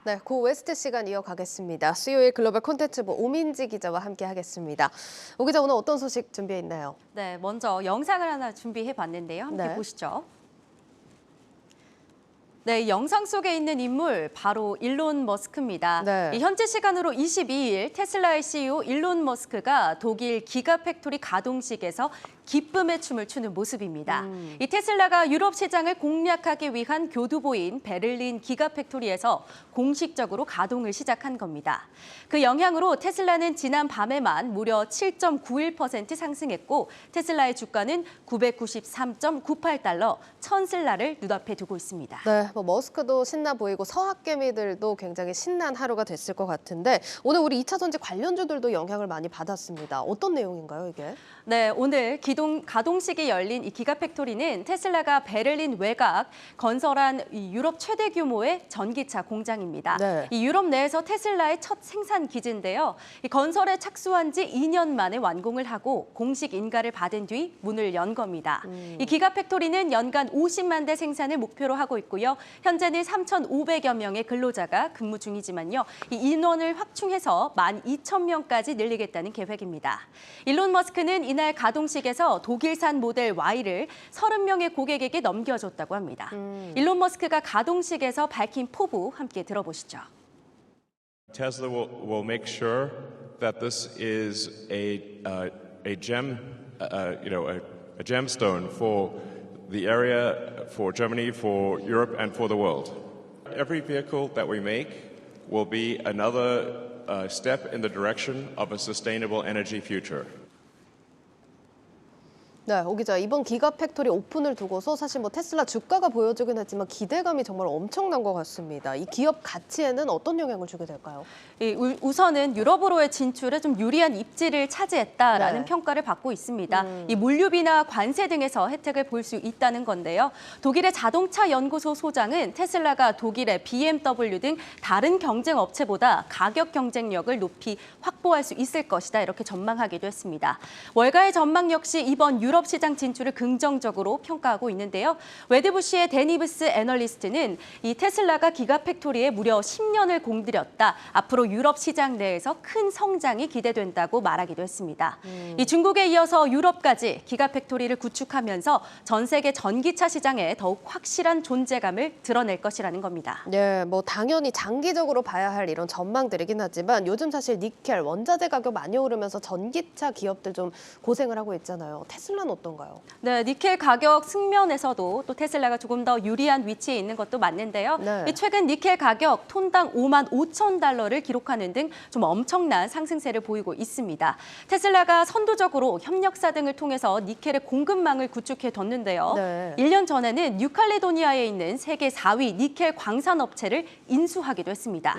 네, 고 웨스트 시간 이어가겠습니다. 수요일 글로벌 콘텐츠부 오민지 기자와 함께하겠습니다. 오 기자, 오늘 어떤 소식 준비해 있나요? 네, 먼저 영상을 하나 준비해 봤는데요. 함께 네. 보시죠. 네, 이 영상 속에 있는 인물 바로 일론 머스크입니다. 네. 이 현지 시간으로 22일 테슬라의 CEO 일론 머스크가 독일 기가팩토리 가동식에서 기쁨의 춤을 추는 모습입니다. 이 테슬라가 유럽 시장을 공략하기 위한 교두보인 베를린 기가팩토리에서 공식적으로 가동을 시작한 겁니다. 그 영향으로 테슬라는 지난 밤에만 무려 7.91% 상승했고 테슬라의 주가는 993.98달러, 1000슬라를 눈앞에 두고 있습니다. 네, 머스크도 신나 보이고 서학개미들도 굉장히 신난 하루가 됐을 것 같은데 오늘 우리 2차 전지 관련주들도 영향을 많이 받았습니다. 어떤 내용인가요, 이게? 네, 오늘 가동식이 열린 이 기가팩토리는 테슬라가 베를린 외곽 건설한 이 유럽 최대 규모의 전기차 공장입니다. 네. 이 유럽 내에서 테슬라의 첫 생산 기지인데요. 이 건설에 착수한 지 2년 만에 완공을 하고 공식 인가를 받은 뒤 문을 연 겁니다. 이 기가팩토리는 연간 50만 대 생산을 목표로 하고 있고요. 현재는 3,500여 명의 근로자가 근무 중이지만요. 이 인원을 확충해서 12,000명까지 늘리겠다는 계획입니다. 일론 머스크는 이날 가동식에서 독일산 모델 Y를 30명의 고객에게 넘겨줬다고 합니다. 일론 머스크가 가동식에서 밝힌 포부 함께 들어보시죠. Tesla will make sure that this is a gemstone for the area, for Germany, for Europe, and for the world. Every vehicle that we make will be another step in the direction of a sustainable energy future. 네, 오 기자, 이번 기가팩토리 오픈을 두고서 사실 테슬라 주가가 보여주긴 했지만 기대감이 정말 엄청난 것 같습니다. 이 기업 가치에는 어떤 영향을 주게 될까요? 우선은 유럽으로의 진출에 좀 유리한 입지를 차지했다라는 네. 평가를 받고 있습니다. 이 물류비나 관세 등에서 혜택을 볼 수 있다는 건데요. 독일의 자동차 연구소 소장은 테슬라가 독일의 BMW 등 다른 경쟁 업체보다 가격 경쟁력을 높이 확보할 수 있을 것이다 이렇게 전망하기도 했습니다. 월가의 전망 역시 이번 유럽 시장 진출을 긍정적으로 평가하고 있는데요. 웨드부시의 데니브스 애널리스트는 이 테슬라가 기가팩토리에 무려 10년을 공들였다. 앞으로 유럽 시장 내에서 큰 성장이 기대된다고 말하기도 했습니다. 이 중국에 이어서 유럽까지 기가팩토리를 구축하면서 전 세계 전기차 시장에 더욱 확실한 존재감을 드러낼 것이라는 겁니다. 네, 당연히 장기적으로 봐야 할 이런 전망들이긴 하지만 요즘 사실 니켈, 원자재 가격 많이 오르면서 전기차 기업들 좀 고생을 하고 있잖아요. 테슬라는 어떤가요? 네, 니켈 가격 측면에서도 또 테슬라가 조금 더 유리한 위치에 있는 것도 맞는데요. 네. 최근 니켈 가격 톤당 55,000달러를 기록하는 등 좀 엄청난 상승세를 보이고 있습니다. 테슬라가 선도적으로 협력사 등을 통해서 니켈의 공급망을 구축해뒀는데요. 네. 1년 전에는 뉴칼레도니아에 있는 세계 4위 니켈 광산업체를 인수하기도 했습니다.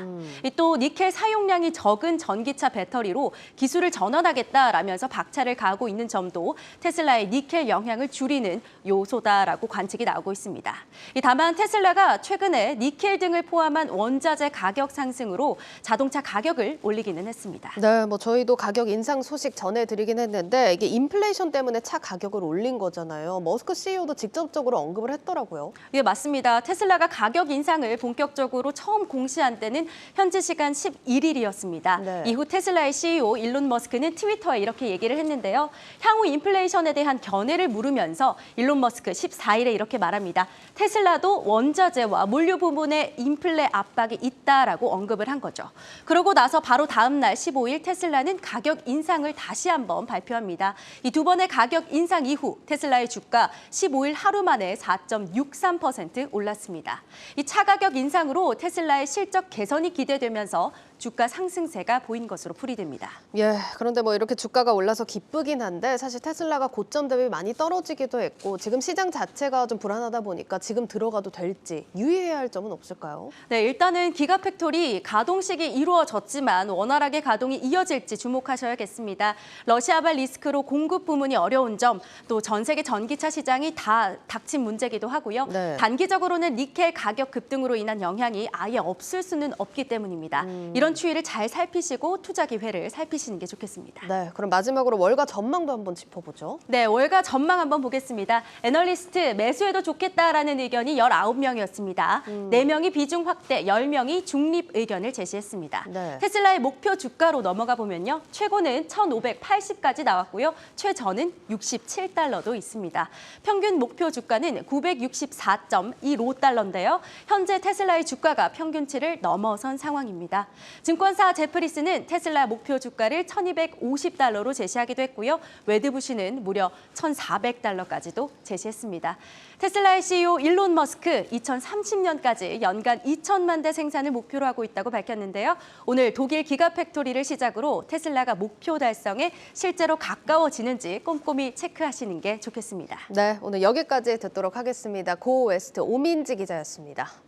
또 니켈 사용량이 적은 전기차 배터리로 기술을 전환하겠다라면서 박차를 가하고 있는 점도 테슬라의 니켈 영향을 줄이는 요소다라고 관측이 나오고 있습니다. 다만 테슬라가 최근에 니켈 등을 포함한 원자재 가격 상승으로 자동차 가격을 올리기는 했습니다. 네, 저희도 가격 인상 소식 전해드리긴 했는데 이게 인플레이션 때문에 차 가격을 올린 거잖아요. 머스크 CEO도 직접적으로 언급을 했더라고요. 예, 맞습니다. 테슬라가 가격 인상을 본격적으로 처음 공시한 때는 현지 시간 11일이었습니다. 네. 이후 테슬라의 CEO 일론 머스크는 트위터에 이렇게 얘기를 했는데요. 향후 인플레이션에 대한 견해를 물으면서 일론 머스크 14일에 이렇게 말합니다. 테슬라도 원자재와 물류 부분에 인플레 압박이 있다라고 언급을 한 거죠. 그러고 나서 바로 다음 날 15일 테슬라는 가격 인상을 다시 한번 발표합니다. 이 두 번의 가격 인상 이후 테슬라의 주가 15일 하루 만에 4.63% 올랐습니다. 이 차 가격 인상으로 테슬라의 실적 개선이 기대되면서 주가 상승세가 보인 것으로 풀이됩니다. 예, 그런데 이렇게 주가가 올라서 기쁘긴 한데 사실 테슬라가 고점 대비 많이 떨어지기도 했고 지금 시장 자체가 좀 불안하다 보니까 지금 들어가도 될지 유의해야 할 점은 없을까요? 네, 일단은 기가팩토리 가동식이 이루어졌지만 원활하게 가동이 이어질지 주목하셔야겠습니다. 러시아발 리스크로 공급 부문이 어려운 점, 또 전 세계 전기차 시장이 다 닥친 문제기도 하고요. 네. 단기적으로는 니켈 가격 급등으로 인한 영향이 아예 없을 수는 없기 때문입니다. 이런 이런 추이를 잘 살피시고 투자 기회를 살피시는 게 좋겠습니다. 네, 그럼 마지막으로 월가 전망도 한번 짚어보죠. 네, 월가 전망 한번 보겠습니다. 애널리스트 매수해도 좋겠다라는 의견이 19명이었습니다. 4명이 비중 확대, 10명이 중립 의견을 제시했습니다. 네. 테슬라의 목표 주가로 넘어가 보면요. 최고는 1,580까지 나왔고요. 최저는 67달러도 있습니다. 평균 목표 주가는 964.15달러인데요. 현재 테슬라의 주가가 평균치를 넘어선 상황입니다. 증권사 제프리스는 테슬라 목표 주가를 1,250달러로 제시하기도 했고요. 웨드부시는 무려 1,400달러까지도 제시했습니다. 테슬라의 CEO 일론 머스크 2030년까지 연간 2천만 대 생산을 목표로 하고 있다고 밝혔는데요. 오늘 독일 기가팩토리를 시작으로 테슬라가 목표 달성에 실제로 가까워지는지 꼼꼼히 체크하시는 게 좋겠습니다. 네, 오늘 여기까지 듣도록 하겠습니다. 고 웨스트 오민지 기자였습니다.